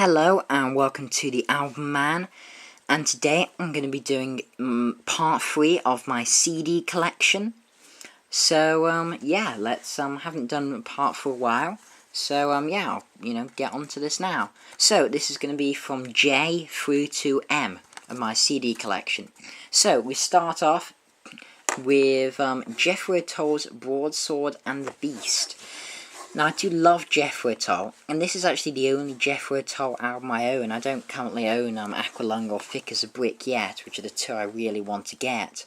Hello and welcome to the Album Man, and today I'm going to be doing part 3 of my CD collection. So yeah, let's haven't done part for a while, so yeah, I'll get onto this now. So this is going to be from J through to M of my CD collection. So we start off with Jethro Tull's Broadsword and the Beast. Now, I do love Jethro Tull, and this is actually the only Jethro Tull album I own. I don't currently own Aqualung or Thick as a Brick yet, which are the two I really want to get,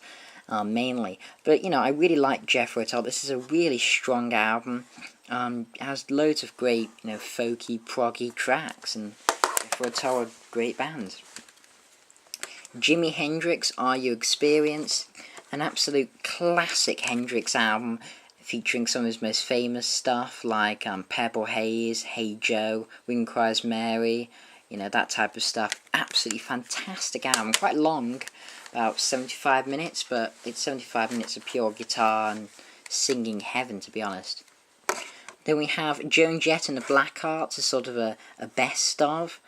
mainly. But, I really like Jethro Tull. This is a really strong album. It has loads of great, folky, proggy tracks, and Jethro Tull are great bands. Jimi Hendrix, Are You Experienced? An absolute classic Hendrix album, featuring some of his most famous stuff like Purple Haze, Hey Joe, Wind Cries Mary, that type of stuff. Absolutely fantastic album, quite long, about 75 minutes, but it's 75 minutes of pure guitar and singing heaven, to be honest. Then we have Joan Jett and the Blackhearts as sort of a best of.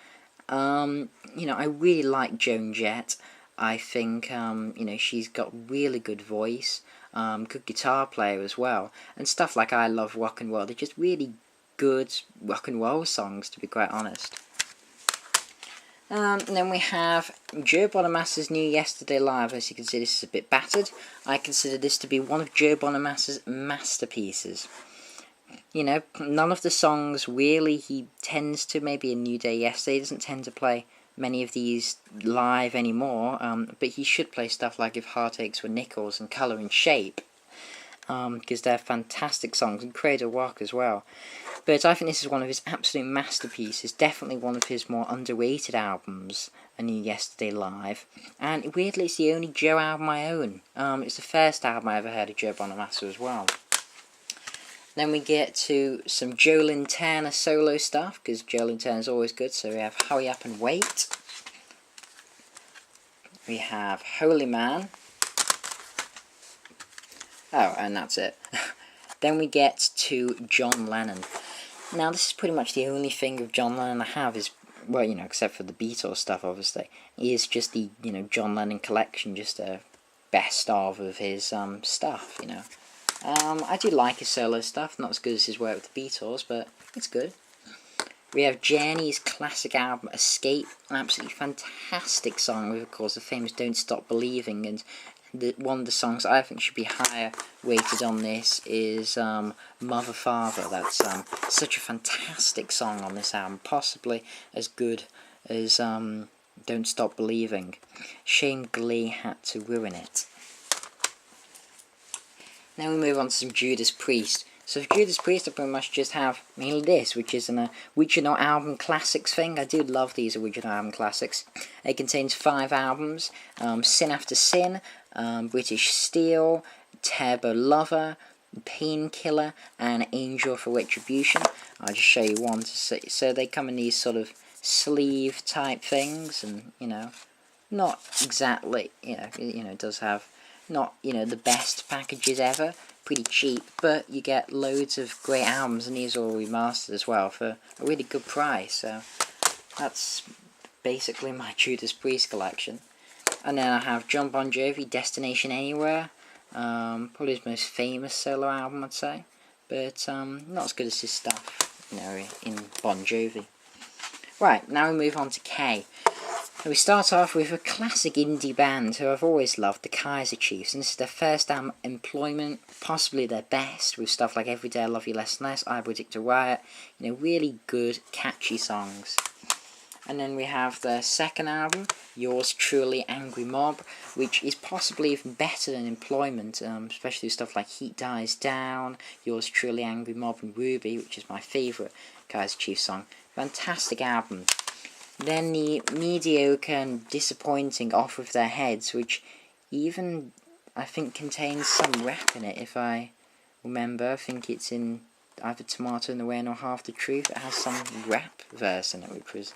I really like Joan Jett. I think, she's got really good voice, good guitar player as well, and stuff like I Love Rock and Roll. They're just really good rock and roll songs, to be quite honest. And then we have Joe Bonamassa's new Yesterday Live. As you can see, this is a bit battered. I consider this to be one of Joe Bonamassa's masterpieces. None of the songs really, he tends to, maybe A New Day Yesterday, doesn't tend to play many of these live anymore, but he should play stuff like If Heartaches Were Nickels and Colour and Shape, because they're fantastic songs, and Cradle Rock as well. But I think this is one of his absolute masterpieces, definitely one of his more underrated albums, A New Yesterday Live, and weirdly it's the only Joe album I own. It's the first album I ever heard of Joe Bonamassa as well. Then we get to some Joe Lynn Turner solo stuff, because Joe Lynn Turner's always good, so we have Hurry Up and Wait. We have Holy Man. Oh, and that's it. Then we get to John Lennon. Now, this is pretty much the only thing of John Lennon I have is, well, except for the Beatles stuff, obviously, is just the, John Lennon collection, just a best of his stuff, I do like his solo stuff, not as good as his work with the Beatles, but it's good. We have Journey's classic album, Escape, an absolutely fantastic song with, of course, the famous Don't Stop Believing, and one of the songs I think should be higher weighted on this is Mother Father. That's such a fantastic song on this album, possibly as good as Don't Stop Believing. Shame Glee had to ruin it. Now we move on to some Judas Priest. So for Judas Priest I pretty much just have mainly this, which is an original album classics thing. I do love these original album classics. It contains 5 albums, Sin After Sin, British Steel, Turbo Lover, Painkiller, and Angel for Retribution. I'll just show you one to see. So they come in these sort of sleeve type things, and not exactly, it does have not, the best packages ever, pretty cheap, but you get loads of great albums, and these are all remastered as well for a really good price, so that's basically my Judas Priest collection. And then I have John Bon Jovi, Destination Anywhere, probably his most famous solo album, I'd say, but not as good as his stuff, in Bon Jovi. Right, now we move on to K. We start off with a classic indie band who I've always loved, the Kaiser Chiefs, and this is their first album, Employment, possibly their best, with stuff like Every Day I Love You Less and Less, I Predict a Riot, really good, catchy songs. And then we have their second album, Yours Truly, Angry Mob, which is possibly even better than Employment, especially stuff like Heat Dies Down, Yours Truly, Angry Mob, and Ruby, which is my favourite Kaiser Chiefs song. Fantastic album. Then the mediocre and disappointing Off With Their Heads, which even, I think, contains some rap in it, if I remember. I think it's in either Tomato in the Rain or Half the Truth. It has some rap verse in it, which was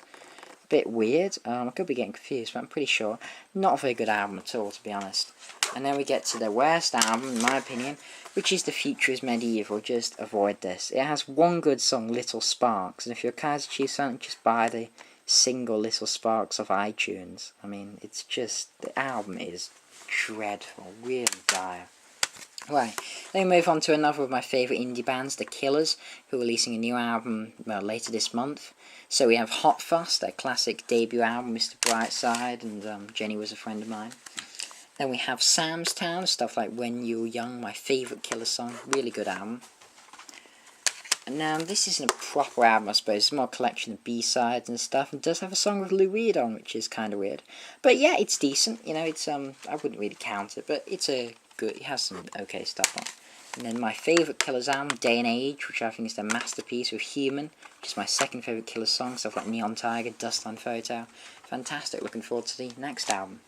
a bit weird. I could be getting confused, but I'm pretty sure. Not a very good album at all, to be honest. And then we get to their worst album, in my opinion, which is The Future Is Medieval. Just avoid this. It has one good song, Little Sparks, and if you're a Kaiser Chiefs fan, just buy the single little sparks off iTunes. I mean, it's just, the album is dreadful, really dire. Right, then we move on to another of my favourite indie bands, The Killers, who are releasing a new album later this month. So we have Hot Fuss, their classic debut album, Mr. Brightside, and Jenny Was a Friend of Mine. Then we have Sam's Town, stuff like When You Were Young, my favourite Killer song, really good album. And now, this isn't a proper album, I suppose, it's more a collection of B-sides and stuff, and does have a song with Lou Reed on, which is kind of weird. But yeah, it's decent, you know, it's, I wouldn't really count it, but it's a good, it has some okay stuff on. And then my favourite Killers album, Day and Age, which I think is their masterpiece with Human, which is my second favourite Killers song, stuff like Neon Tiger, Dust on Photo. Fantastic, looking forward to the next album.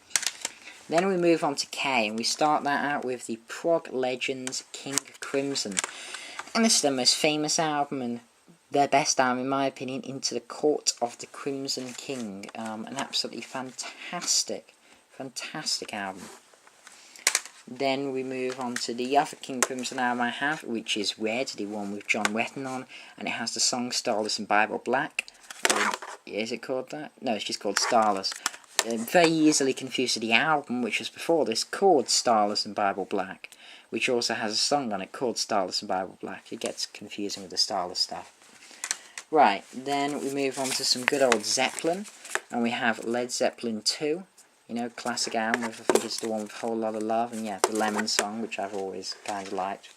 Then we move on to K, and we start that out with the prog legends King Crimson. And this is their most famous album, and their best album, in my opinion, Into the Court of the Crimson King. An absolutely fantastic album. Then we move on to the other King Crimson album I have, which is Red, the one with John Wetton on, and it has the song Starless and Bible Black. Is it called that? No, it's just called Starless. Very easily confused with the album, which was before this, called Starless and Bible Black, which also has a song on it called Starless and Bible Black. It gets confusing with the Starless stuff. Right, then we move on to some good old Zeppelin, and we have Led Zeppelin 2. You know, classic album, I think it's the one with a whole lot of love, and yeah, the Lemon song, which I've always kind of liked.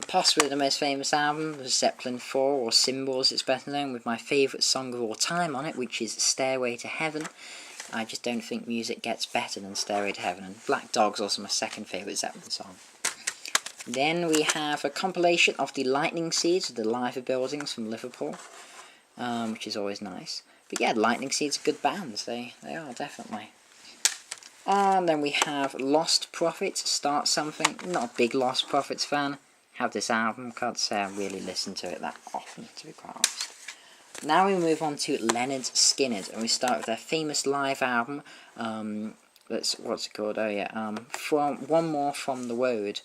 Possibly the most famous album was Zeppelin 4, or Symbols it's better known, with my favourite song of all time on it, which is Stairway to Heaven. I just don't think music gets better than Stairway to Heaven, and Black Dog's also my second favourite Zeppelin song. Then we have a compilation of the Lightning Seeds of the Liver Buildings from Liverpool, which is always nice. But yeah, Lightning Seeds are good bands, they are, definitely. And then we have Lost Prophets, Start Something. Not a big Lost Prophets fan. Have this album, can't say I really listen to it that often, to be quite honest. Now we move on to Lynyrd Skynyrd, and we start with their famous live album. What's it called? Oh yeah, from One More from the Road.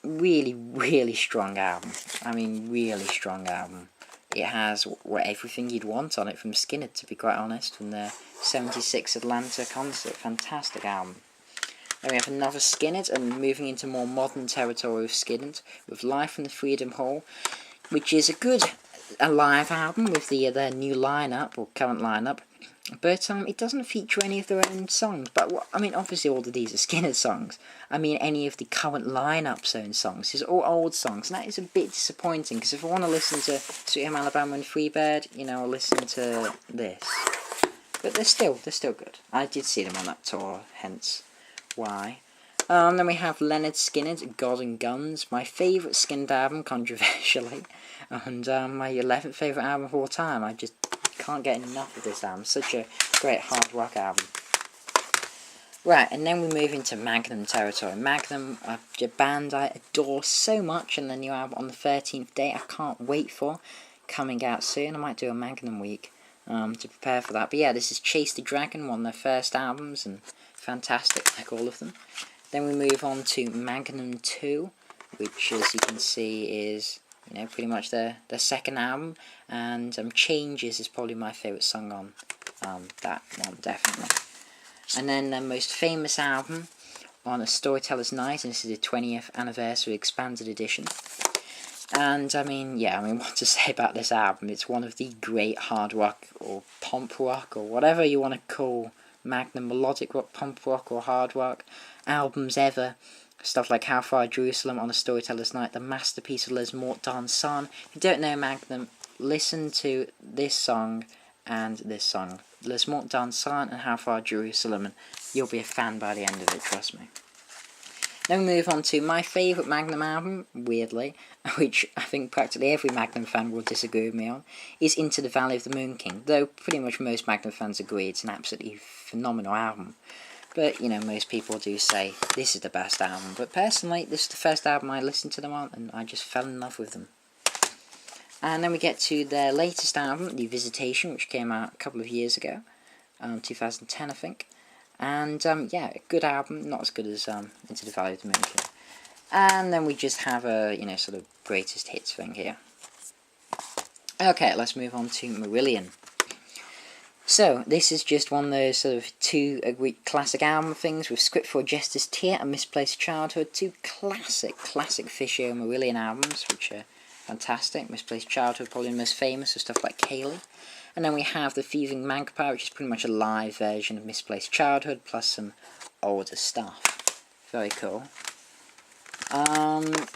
Really, really strong album. I mean, really strong album. It has everything you'd want on it from Skynyrd, to be quite honest, from their 76 Atlanta concert. Fantastic album. Then we have another Skynyrd, and moving into more modern territory with Skynyrd, with Live from the Freedom Hall, which is a live album with their new lineup, or current lineup, but it doesn't feature any of their own songs. But I mean, obviously all of these are Skynyrd songs. I mean, any of the current lineup's own songs. These are all old songs, and that is a bit disappointing, because if I want to listen to Sweet Home Alabama and Freebird, you know, I'll listen to this. But they're still good. I did see them on that tour, hence why. Then we have Lynyrd Skynyrd, God and Guns, my favourite Skynyrd album, controversially, and my 11th favourite album of all time. I just can't get enough of this album. Such a great hard rock album. Right, and then we move into Magnum territory. Magnum, a band I adore so much, and the new album on the 13th day I can't wait for, coming out soon. I might do a Magnum week to prepare for that. But yeah, this is Chase the Dragon, one of their first albums, and fantastic, like all of them. Then we move on to Magnum 2, which, as you can see, is, you know, pretty much their second album, and Changes is probably my favourite song on that one, definitely. And then their most famous album on A Storyteller's Night, and this is the 20th anniversary expanded edition. And I mean, what to say about this album? It's one of the great hard rock, or pump rock, or whatever you want to call Magnum, melodic rock, pump rock, or hard rock albums ever. Stuff like How Far Jerusalem, On a Storyteller's Night, the masterpiece of Les Mortes Dansant. If you don't know Magnum, listen to this song and this song. Les Mortes Dansant and How Far Jerusalem, and you'll be a fan by the end of it, trust me. Then we move on to my favourite Magnum album, weirdly, which I think practically every Magnum fan will disagree with me on, is Into the Valley of the Moon King, though pretty much most Magnum fans agree it's an absolutely phenomenal album. But, you know, most people do say this is the best album. But personally, this is the first album I listened to them on, and I just fell in love with them. And then we get to their latest album, The Visitation, which came out a couple of years ago, 2010, I think. And, yeah, a good album, not as good as Into the Valley of the Moon King. And then we just have a, sort of greatest hits thing here. Okay, let's move on to Marillion. So, this is just one of those sort of two classic album things with Script for Jester's Tear and Misplaced Childhood, two classic Fish Ear Marillion albums, which are fantastic. Misplaced Childhood, probably the most famous, of stuff like Kaylee. And then we have The Thieving Magpie, which is pretty much a live version of Misplaced Childhood, plus some older stuff. Very cool.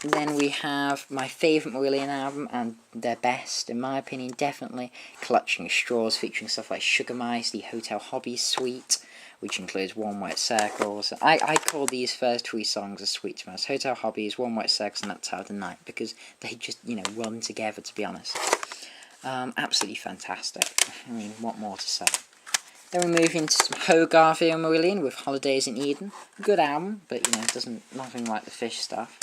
Then we have my favourite Marillion album, and their best, in my opinion, definitely Clutching Straws, featuring stuff like Sugar Mice, the Hotel Hobbies suite, which includes Warm White Circles. I call these first three songs a suite to us. Hotel Hobbies, Warm White Circles, and That's How the Night, because they just, run together, to be honest. Absolutely fantastic. I mean, what more to say? Then we move into some Hogarth era Marillion with Holidays in Eden. Good album, but nothing like the Fish stuff.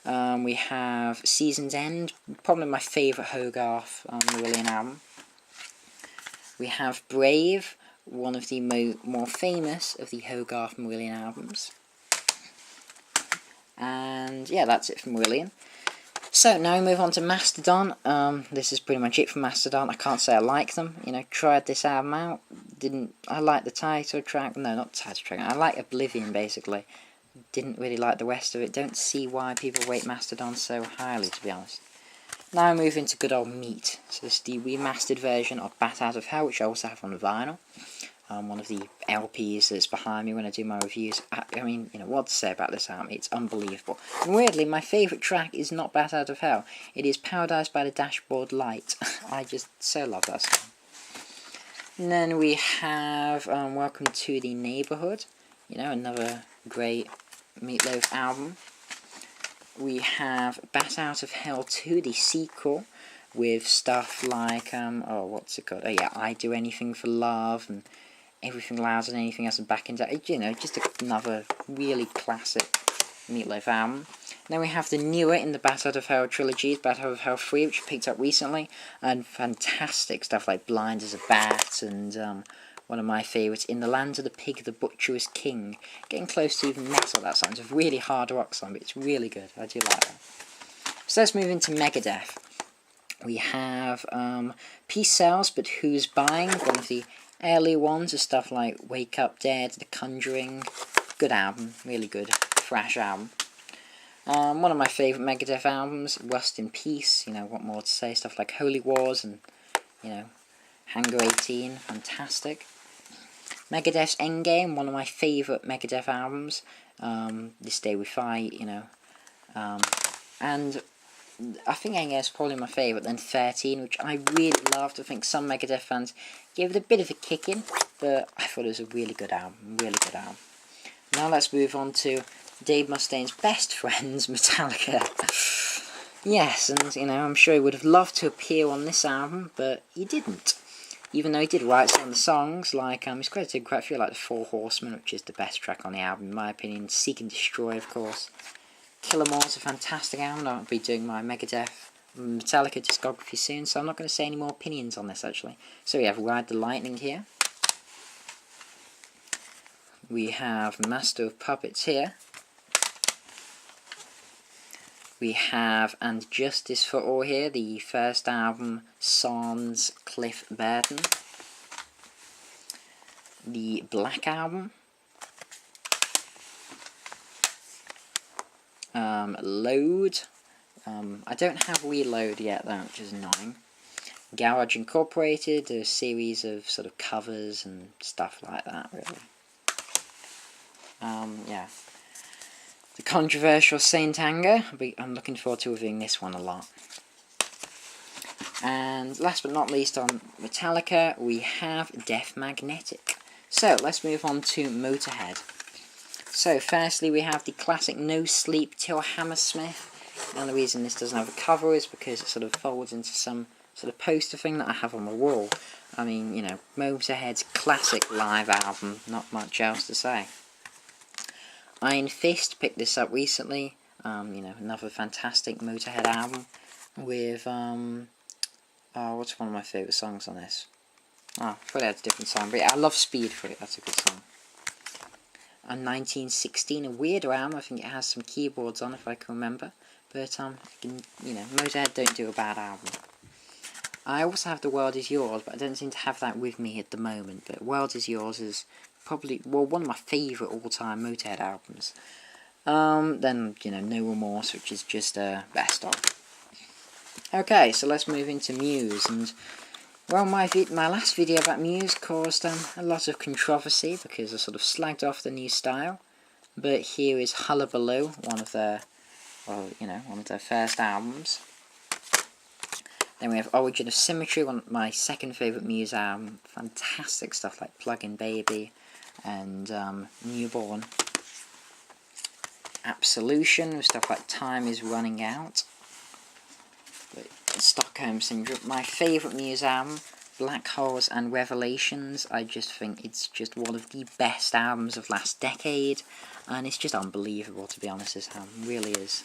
We have Season's End, probably my favourite Hogarth Marillion album. We have Brave, one of the more famous of the Hogarth Marillion albums. And yeah, that's it for Marillion. So, now we move on to Mastodon. This is pretty much it for Mastodon. I can't say I like them. Tried this album out. I like the title track. No, not the title track. I like Oblivion, basically. Didn't really like the rest of it. Don't see why people rate Mastodon so highly, to be honest. Now we move into good old Meat. So this is the remastered version of Bat Out of Hell, which I also have on vinyl. One of the LPs that's behind me when I do my reviews. I mean, what to say about this album? It's unbelievable. And weirdly, my favourite track is not Bat Out of Hell. It is Paradise by the Dashboard Light. I just so love that song. And then we have Welcome to the Neighbourhood. Another great Meatloaf album. We have Bat Out of Hell 2, the sequel, with stuff like, what's it called? Oh yeah, I Do Anything for Love, and Everything Louder Than Anything Else, and Back in Day. Just another really classic Meatloaf album. Then we have the newer in the Bat Out of Hell trilogy, Bat Out of Hell 3, which I picked up recently, and fantastic stuff like Blind as a Bat, and one of my favourites, In the Land of the Pig, the Butcher is King. Getting close to even metal, that song. It's a really hard rock song, but it's really good. I do like that. So let's move into Megadeth. We have Peace Sells, But Who's Buying? One of the early ones of stuff like Wake Up Dead, The Conjuring. Good album, really good, thrash album. One of my favourite Megadeth albums, Rust in Peace. What more to say? Stuff like Holy Wars and, Hangar 18, fantastic. Megadeth's Endgame, one of my favourite Megadeth albums. This Day We Fight, and I think Endgame's probably my favourite, then 13, which I really loved. I think some Megadeth fans gave it a bit of a kick in, but I thought it was a really good album, Now let's move on to Dave Mustaine's best friends, Metallica. Yes, and I'm sure he would have loved to appear on this album, but he didn't. Even though he did write some of the songs, like, he's credited quite a few, like The Four Horsemen, which is the best track on the album, in my opinion. Seek and Destroy, of course. Kill 'Em All is a fantastic album. I'll be doing my Metallica discography soon, so I'm not going to say any more opinions on this, actually. So we have Ride the Lightning here. We have Master of Puppets here. We have And Justice for All here, the first album, Sans Cliff Burton. The Black Album. Load. I don't have Reload yet, though, which is annoying. Garage Incorporated, a series of sort of covers and stuff like that, really. Yeah. The controversial Saint Anger. I'm looking forward to reviewing this one a lot. And last but not least on Metallica, we have Death Magnetic. So, let's move on to Motorhead. So, firstly, we have the classic No Sleep Till Hammersmith. And the reason this doesn't have a cover is because it sort of folds into some sort of poster thing that I have on my wall. I mean, Motorhead's classic live album, not much else to say. Iron Fist picked this up recently, another fantastic Motorhead album with, what's one of my favourite songs on this? I thought it had a different song, but yeah, I love Speed for it, that's a good song. And 1916, a weird album, I think it has some keyboards on if I can remember, but, Motorhead don't do a bad album. I also have The World Is Yours, but I don't seem to have that with me at the moment. But World Is Yours is probably, well, one of my favourite all-time Motorhead albums. Then, you know, No Remorse, which is just best of. Okay, so let's move into Muse, and well, my last video about Muse caused a lot of controversy because I sort of slagged off the new style. But here is Hullabaloo, one of their, well, you know, one of their first albums. Then we have Origin of Symmetry, one of my second favourite Muse album. Fantastic stuff like Plug-in Baby and Newborn. Absolution, with stuff like Time Is Running Out. Stockholm Syndrome. My favourite Muse album, Black Holes and Revelations. I just think it's just one of the best albums of last decade. And it's just unbelievable, to be honest, this album really is.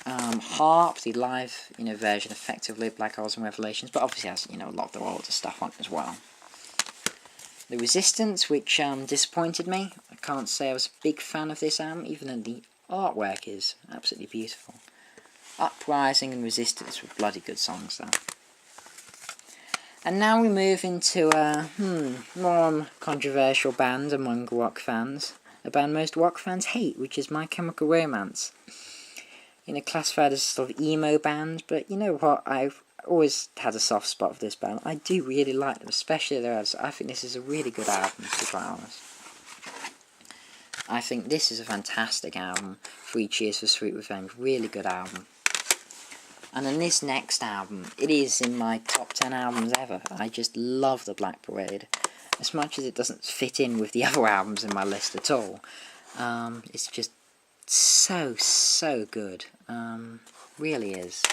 Harp, the live, you know, version, effectively, Black Holes and Revelations, but obviously has, you know, a lot of the older stuff on it as well. The Resistance, which disappointed me. I can't say I was a big fan of this album, even though the artwork is absolutely beautiful. Uprising and Resistance were bloody good songs, though. And now we move into a more controversial band among rock fans. A band most rock fans hate, which is My Chemical Romance. You know, classified as a sort of emo band, but you know what, I've always had a soft spot for this band. I do really like them, especially their albums. I think this is a really good album, to be quite honest. I think this is a fantastic album. 3 Cheers for Sweet Revenge, really good album. And then this next album, it is in my top 10 albums ever. I just love the Black Parade. As much as it doesn't fit in with the other albums in my list at all. It's just so good. Really is.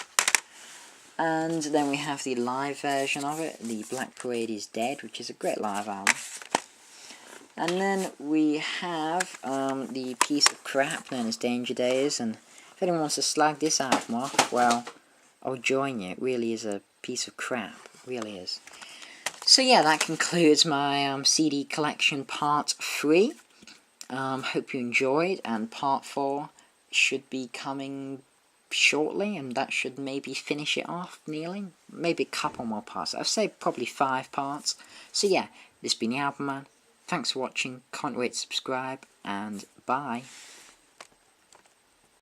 And then we have the live version of it, The Black Parade Is Dead, which is a great live album. And then we have the piece of crap known as Danger Days, and if anyone wants to slag this album off, well, I'll join you. It really is a piece of crap. It really is. So yeah, that concludes my CD collection part 3. Hope you enjoyed, and part 4 should be coming shortly, and that should maybe finish it off nearly. Maybe a couple more parts. I'd say probably 5 parts. So yeah, this has been the Album Man. Thanks for watching, can't wait to subscribe, and bye.